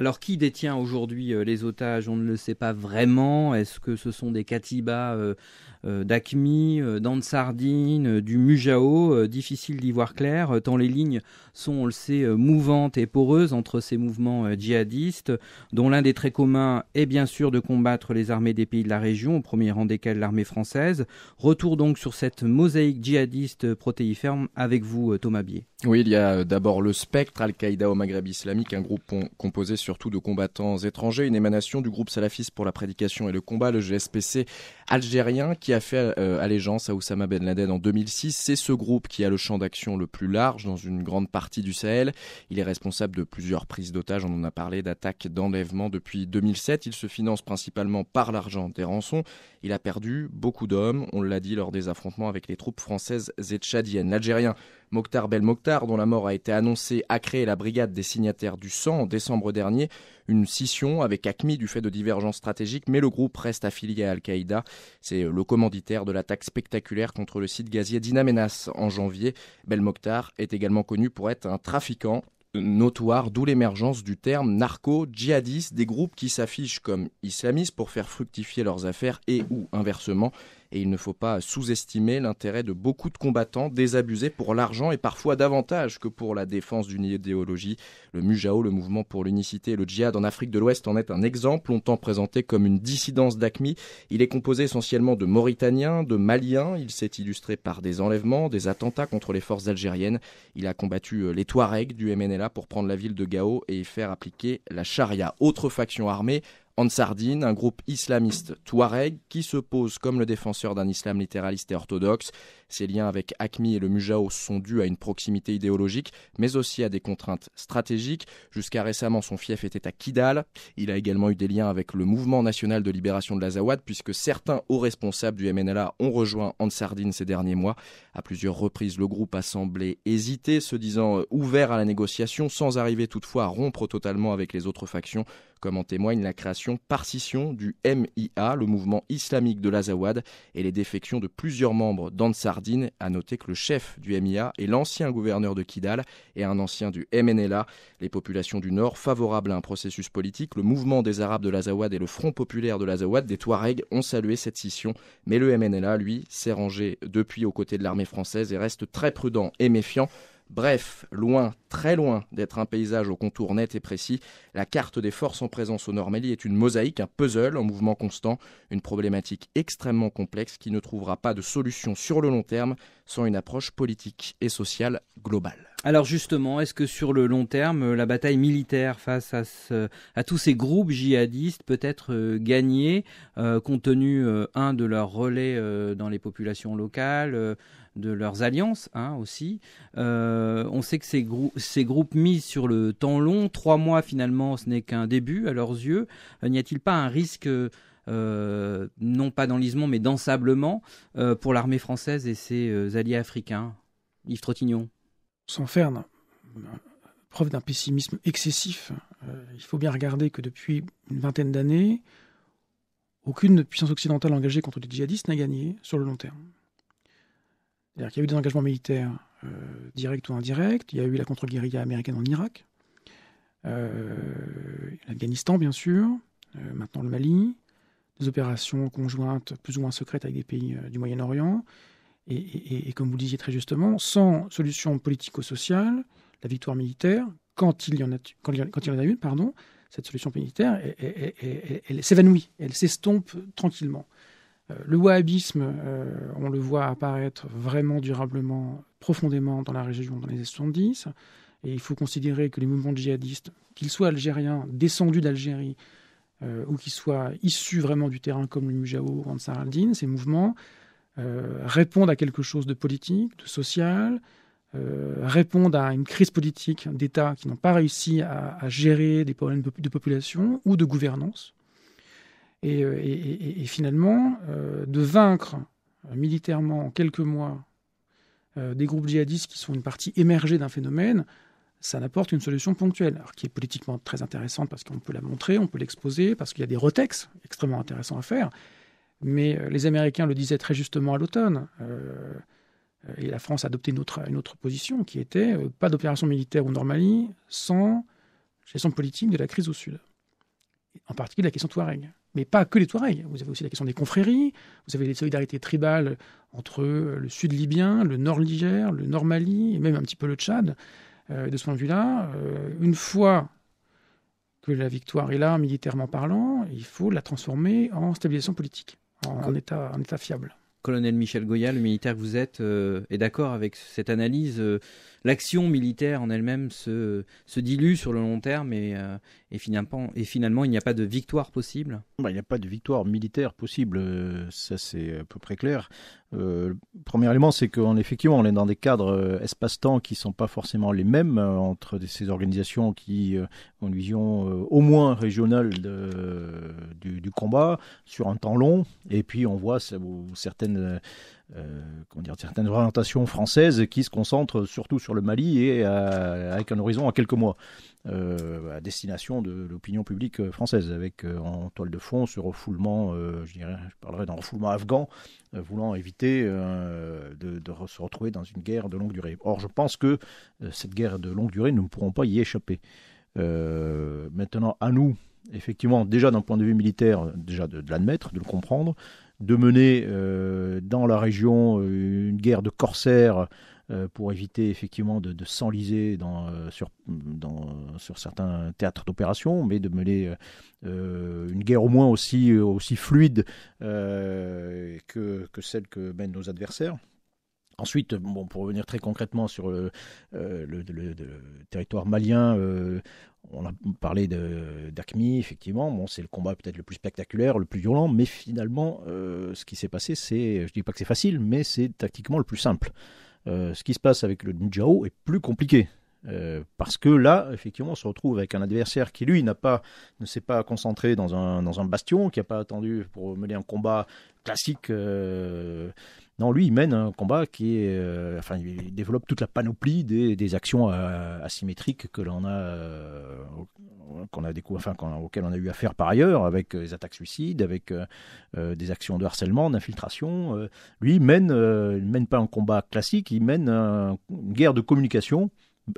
Alors, qui détient aujourd'hui les otages? On ne le sait pas vraiment. Est-ce que ce sont des Katibas d'Aqmi, d'Ansardine, du Mujao? Difficile d'y voir clair, tant les lignes sont, on le sait, mouvantes et poreuses entre ces mouvements djihadistes, dont l'un des traits communs est bien sûr de combattre les armées des pays de la région, au premier rang desquels l'armée française. Retour donc sur cette mosaïque djihadiste protéiforme avec vous, Thomas Bier. Oui, il y a d'abord le Spectre, Al-Qaïda au Maghreb islamique, un groupe composé surtout de combattants étrangers, une émanation du groupe salafiste pour la prédication et le combat, le GSPC algérien, qui a fait allégeance à Oussama Ben Laden en 2006. C'est ce groupe qui a le champ d'action le plus large dans une grande partie du Sahel. Il est responsable de plusieurs prises d'otages, on en a parlé, d'attaques, d'enlèvements depuis 2007. Il se finance principalement par l'argent des rançons. Il a perdu beaucoup d'hommes, on l'a dit, lors des affrontements avec les troupes françaises et tchadiennes. L'Algérien Mokhtar Belmokhtar, dont la mort a été annoncée, a créé la brigade des signataires du sang en décembre dernier, une scission avec Aqmi du fait de divergences stratégiques, mais le groupe reste affilié à Al-Qaïda. C'est le commanditaire de l'attaque spectaculaire contre le site gazier d'In Amenas en janvier. Belmokhtar est également connu pour être un trafiquant notoire, d'où l'émergence du terme narco-djihadiste, des groupes qui s'affichent comme islamistes pour faire fructifier leurs affaires et ou inversement. Et il ne faut pas sous-estimer l'intérêt de beaucoup de combattants désabusés pour l'argent et parfois davantage que pour la défense d'une idéologie. Le Mujao, le mouvement pour l'unicité et le djihad en Afrique de l'Ouest en est un exemple, longtemps présenté comme une dissidence d'Aqmi. Il est composé essentiellement de Mauritaniens, de Maliens. Il s'est illustré par des enlèvements, des attentats contre les forces algériennes. Il a combattu les Touaregs du MNLA pour prendre la ville de Gao et y faire appliquer la charia. Autre faction armée, Ansardine, un groupe islamiste touareg qui se pose comme le défenseur d'un islam littéraliste et orthodoxe. Ses liens avec Aqmi et le Mujao sont dus à une proximité idéologique, mais aussi à des contraintes stratégiques. Jusqu'à récemment, son fief était à Kidal. Il a également eu des liens avec le mouvement national de libération de l'Azawad, puisque certains hauts responsables du MNLA ont rejoint Ansardine ces derniers mois. À plusieurs reprises, le groupe a semblé hésiter, se disant ouvert à la négociation, sans arriver toutefois à rompre totalement avec les autres factions, comme en témoigne la création par scission du MIA, le mouvement islamique de l'Azawad, et les défections de plusieurs membres d'Ansardine. À noter que le chef du MIA est l'ancien gouverneur de Kidal et un ancien du MNLA. Les populations du Nord, favorables à un processus politique, le mouvement des Arabes de l'Azawad et le Front populaire de l'Azawad, des Touaregs, ont salué cette scission. Mais le MNLA, lui, s'est rangé depuis aux côtés de l'armée française et reste très prudent et méfiant. Bref, loin, très loin d'être un paysage au contour net et précis, la carte des forces en présence au Nord Mali est une mosaïque, un puzzle en mouvement constant, une problématique extrêmement complexe qui ne trouvera pas de solution sur le long terme sans une approche politique et sociale globale. Alors justement, est-ce que sur le long terme, la bataille militaire face à tous ces groupes djihadistes peut être gagnée, compte tenu, de leur relais dans les populations locales, de leurs alliances aussi. On sait que ces groupes misent sur le temps long. 3 mois finalement, ce n'est qu'un début à leurs yeux. N'y a-t-il pas un risque, non pas d'enlisement, mais d'ensablement pour l'armée française et ses alliés africains? Yves Trottignon. Sans faire preuve d'un pessimisme excessif, il faut bien regarder que depuis une vingtaine d'années, aucune puissance occidentale engagée contre les djihadistes n'a gagné sur le long terme. C'est-à-dire qu'il y a eu des engagements militaires directs ou indirects, il y a eu la contre-guérilla américaine en Irak, l'Afghanistan bien sûr, maintenant le Mali, des opérations conjointes plus ou moins secrètes avec des pays du Moyen-Orient. Et comme vous le disiez très justement, sans solution politico-sociale, la victoire militaire, quand il y en a une, cette solution militaire, elle s'évanouit, elle s'estompe tranquillement. Le wahhabisme, on le voit apparaître vraiment durablement, profondément dans la région dans les années 70. Et il faut considérer que les mouvements djihadistes, qu'ils soient algériens, descendus d'Algérie, ou qu'ils soient issus vraiment du terrain comme le Mujao ou Ansar al-Din, ces mouvements répondent à quelque chose de politique, de social, répondent à une crise politique d'États qui n'ont pas réussi à gérer des problèmes de population ou de gouvernance. Et finalement, de vaincre militairement en quelques mois des groupes djihadistes qui sont une partie émergée d'un phénomène, ça n'apporte une solution ponctuelle, alors qui est politiquement très intéressante parce qu'on peut la montrer, on peut l'exposer, parce qu'il y a des retextes extrêmement intéressants à faire. Mais les Américains le disaient très justement à l'automne, et la France a adopté une autre position qui était pas d'opération militaire au Nord Mali sans gestion politique de la crise au sud, en particulier la question Touareg. Mais pas que les Touaregs. Vous avez aussi la question des confréries, vous avez les solidarités tribales entre le sud libyen, le nord Niger, le nord Mali, et même un petit peu le Tchad. De ce point de vue-là, une fois que la victoire est là, militairement parlant, il faut la transformer en stabilisation politique, en état fiable. Colonel Michel Goya, le militaire que vous êtes, est d'accord avec cette analyse. L'action militaire en elle-même se dilue sur le long terme et finalement, il n'y a pas de victoire possible. Il n'y a pas de victoire militaire possible, ça c'est à peu près clair. Premier élément, c'est qu'effectivement, on est dans des cadres espace-temps qui ne sont pas forcément les mêmes entre ces organisations qui ont une vision au moins régionale du combat sur un temps long. Et puis on voit certaines orientations françaises qui se concentrent surtout sur le Mali et avec un horizon à quelques mois. À destination de l'opinion publique française, avec en toile de fond ce refoulement, je parlerai d'un refoulement afghan, voulant éviter de se retrouver dans une guerre de longue durée. Or, je pense que cette guerre de longue durée, nous ne pourrons pas y échapper. Maintenant, à nous, effectivement, déjà d'un point de vue militaire, déjà de l'admettre, de le comprendre, de mener dans la région une guerre de corsaires pour éviter effectivement de s'enliser sur certains théâtres d'opération, mais de mener une guerre au moins aussi fluide que celle que mènent nos adversaires. Ensuite, pour revenir très concrètement sur le territoire malien, on a parlé d'AQMI, effectivement. C'est le combat peut-être le plus spectaculaire, le plus violent, mais finalement, ce qui s'est passé, je ne dis pas que c'est facile, mais c'est tactiquement le plus simple. Ce qui se passe avec le Ndjao est plus compliqué. Parce que là, effectivement, on se retrouve avec un adversaire qui, lui, ne s'est pas concentré dans un bastion, qui n'a pas attendu pour mener un combat classique. Non, lui, il mène un combat il développe toute la panoplie des actions asymétriques auxquelles on a eu affaire par ailleurs, avec les attaques suicides, avec des actions de harcèlement, d'infiltration. Lui, il mène pas un combat classique, il mène une guerre de communication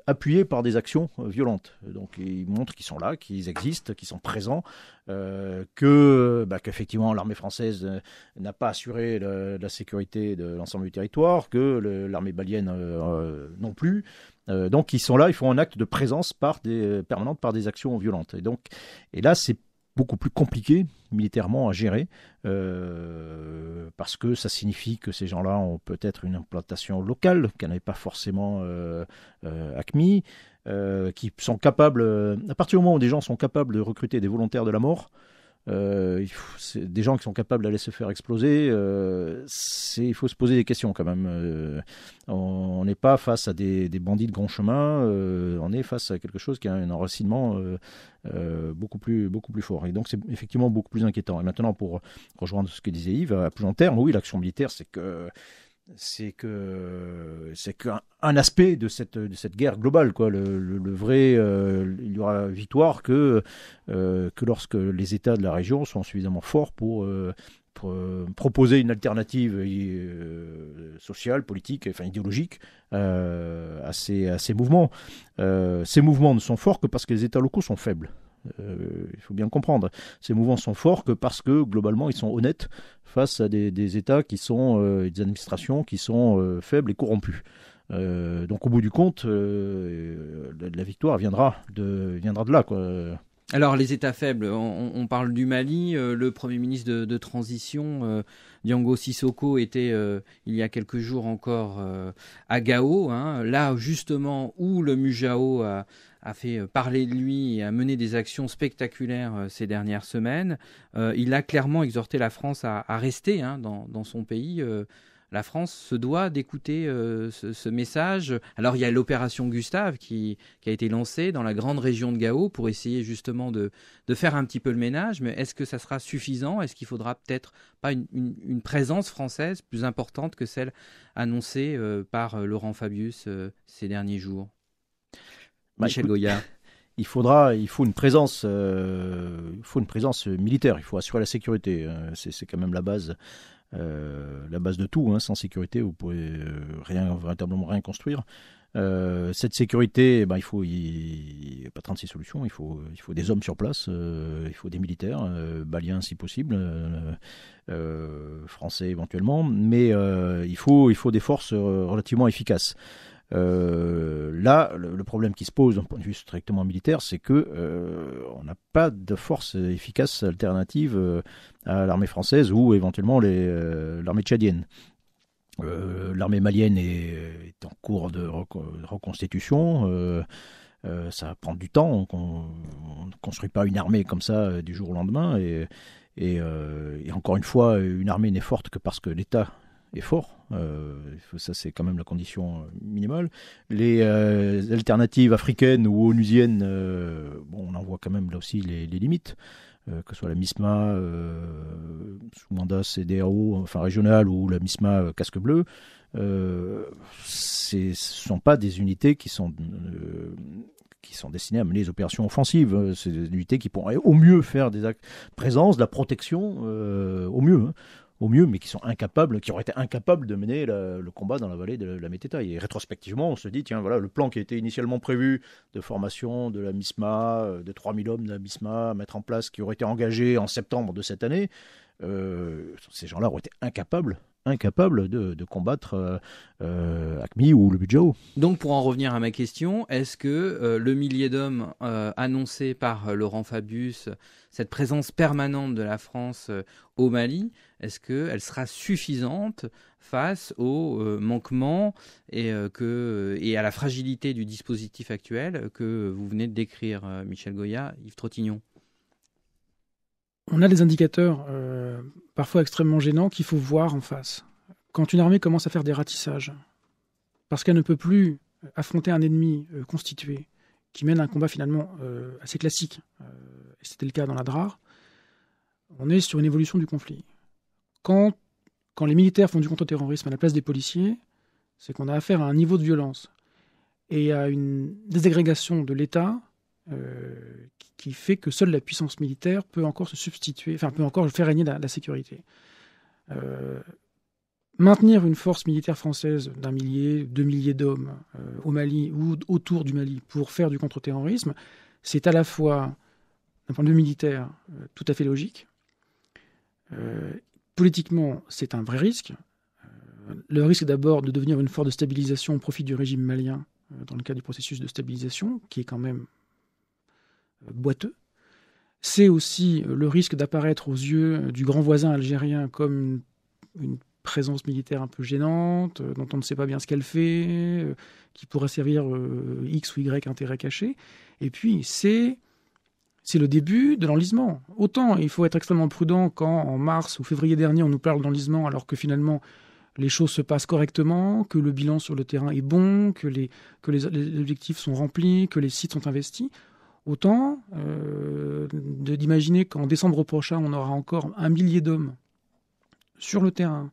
appuyés par des actions violentes. Donc ils montrent qu'ils sont là, qu'ils existent, qu'ils sont présents, qu'effectivement l'armée française n'a pas assuré la sécurité de l'ensemble du territoire, que l'armée malienne non plus. Donc ils sont là, ils font un acte de présence permanente par des actions violentes. Et là c'est beaucoup plus compliqué militairement à gérer, parce que ça signifie que ces gens-là ont peut-être une implantation locale qu'elle n'avait pas forcément AQMI, qui sont capables, à partir du moment où des gens sont capables de recruter des volontaires de la mort, c'est des gens qui sont capables d'aller se faire exploser, il faut se poser des questions quand même. On n'est pas face à des bandits de grand chemin, on est face à quelque chose qui a un enracinement beaucoup plus fort. Et donc c'est effectivement beaucoup plus inquiétant. Et maintenant, pour rejoindre ce que disait Yves, à plus long terme, oui, l'action militaire, c'est qu'un aspect de cette guerre globale, quoi. Le vrai, il y aura victoire que lorsque les États de la région sont suffisamment forts pour proposer une alternative sociale, politique, enfin idéologique à ces mouvements. Ces mouvements ne sont forts que parce que les États locaux sont faibles. Il faut bien le comprendre. Ces mouvements sont forts que parce que globalement ils sont honnêtes face à des États des administrations qui sont faibles et corrompues. Donc au bout du compte, la victoire viendra de là, quoi. Alors les États faibles, on parle du Mali, le Premier ministre de transition, Diango Sissoko, était il y a quelques jours encore à Gao, là justement où le MUJAO a fait parler de lui et a mené des actions spectaculaires ces dernières semaines. Il a clairement exhorté la France à rester dans son pays. La France se doit d'écouter ce message. Alors il y a l'opération Gustave qui a été lancée dans la grande région de Gao pour essayer justement de faire un petit peu le ménage. Mais est-ce que ça sera suffisant ? Est-ce qu'il faudra peut-être pas une présence française plus importante que celle annoncée par Laurent Fabius ces derniers jours ? Michel Goya. Il faut une présence militaire. Il faut assurer la sécurité. C'est quand même la base de tout. Sans sécurité, vous pouvez véritablement rien construire. Cette sécurité, il faut pas 36 solutions, il faut des hommes sur place, il faut des militaires, maliens si possible, français éventuellement, mais il faut des forces relativement efficaces. Là, le problème qui se pose d'un point de vue strictement militaire, c'est que on n'a pas de force efficace alternative à l'armée française ou éventuellement l'armée tchadienne. L'armée malienne est en cours de reconstitution. Ça va prendre du temps. On ne construit pas une armée comme ça du jour au lendemain. Et encore une fois, une armée n'est forte que parce que l'État est fort. Ça, c'est quand même la condition minimale. Les alternatives africaines ou onusiennes, on en voit quand même là aussi les limites. Que ce soit la MISMA sous mandat CDAO, enfin régional, ou la MISMA casque bleu, ce ne sont pas des unités qui sont destinées à mener des opérations offensives. C'est des unités qui pourraient au mieux faire des actes de présence, de la protection, au mieux, mais qui auraient été incapables de mener le combat dans la vallée de la Metetai. Et rétrospectivement, on se dit, tiens, voilà, le plan qui était initialement prévu de formation de la MISMA, de 3000 hommes de la MISMA à mettre en place, qui aurait été engagé en septembre de cette année, ces gens-là auraient été incapables de combattre AQMI ou le Bujao. Donc pour en revenir à ma question, est-ce que le millier d'hommes annoncé par Laurent Fabius, cette présence permanente de la France au Mali, est-ce qu'elle sera suffisante face aux manquements et à la fragilité du dispositif actuel que vous venez de décrire, Michel Goya, Yves Trottignon? On a des indicateurs parfois extrêmement gênants qu'il faut voir en face. Quand une armée commence à faire des ratissages, parce qu'elle ne peut plus affronter un ennemi constitué, qui mène un combat finalement assez classique, et c'était le cas dans la DRAR, on est sur une évolution du conflit. Quand les militaires font du contre-terrorisme à la place des policiers, c'est qu'on a affaire à un niveau de violence et à une désagrégation de l'État qui fait que seule la puissance militaire peut encore se substituer, peut encore faire régner la sécurité. Maintenir une force militaire française d'1 millier, 2 milliers d'hommes au Mali ou autour du Mali pour faire du contre-terrorisme, c'est à la fois, d'un point de vue militaire, tout à fait logique. Politiquement, c'est un vrai risque. Le risque d'abord de devenir une force de stabilisation au profit du régime malien dans le cadre du processus de stabilisation, qui est quand même boiteux. C'est aussi le risque d'apparaître aux yeux du grand voisin algérien comme une présence militaire un peu gênante, dont on ne sait pas bien ce qu'elle fait, qui pourrait servir X ou Y intérêt caché. Et puis, c'est le début de l'enlisement. Autant il faut être extrêmement prudent quand, en mars ou février dernier, on nous parle d'enlisement, alors que finalement, les choses se passent correctement, que le bilan sur le terrain est bon, que les objectifs sont remplis, que les sites sont investis. Autant d'imaginer qu'en décembre prochain, on aura encore 1 millier d'hommes sur le terrain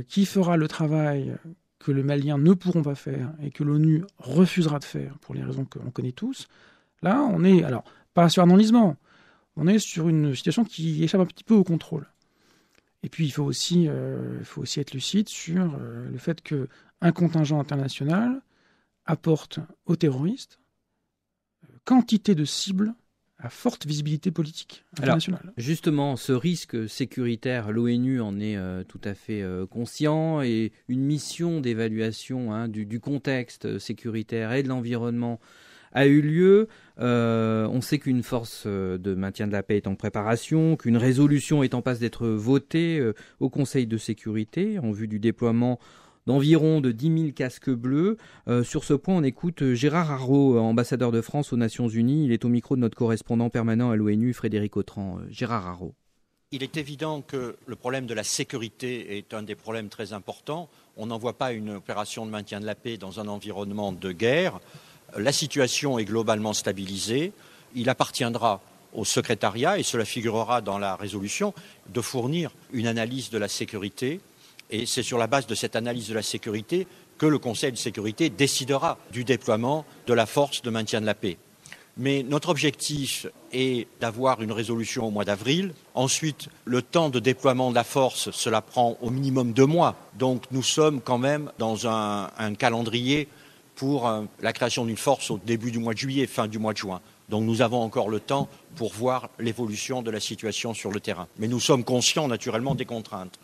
qui fera le travail que les Maliens ne pourront pas faire et que l'ONU refusera de faire pour les raisons que l'on connaît tous. Là, on est, alors, pas sur un enlisement, on est sur une situation qui échappe un petit peu au contrôle. Et puis, il faut aussi être lucide sur le fait qu'un contingent international apporte aux terroristes quantité de cibles à forte visibilité politique internationale. Alors, justement, ce risque sécuritaire, l'ONU en est tout à fait conscient, et une mission d'évaluation du contexte sécuritaire et de l'environnement a eu lieu. On sait qu'une force de maintien de la paix est en préparation, qu'une résolution est en passe d'être votée au Conseil de sécurité en vue du déploiement d'environ de 10 000 casques bleus. Sur ce point, on écoute Gérard Araud, ambassadeur de France aux Nations Unies. Il est au micro de notre correspondant permanent à l'ONU, Frédéric Autran. Gérard Araud. Il est évident que le problème de la sécurité est un des problèmes très importants. On n'en voit pas une opération de maintien de la paix dans un environnement de guerre. La situation est globalement stabilisée. Il appartiendra au secrétariat, et cela figurera dans la résolution, de fournir une analyse de la sécurité. Et c'est sur la base de cette analyse de la sécurité que le Conseil de sécurité décidera du déploiement de la force de maintien de la paix. Mais notre objectif est d'avoir une résolution au mois d'avril. Ensuite, le temps de déploiement de la force, cela prend au minimum 2 mois. Donc nous sommes quand même dans un calendrier pour la création d'une force au début du mois de juillet, fin du mois de juin. Donc nous avons encore le temps pour voir l'évolution de la situation sur le terrain. Mais nous sommes conscients naturellement des contraintes.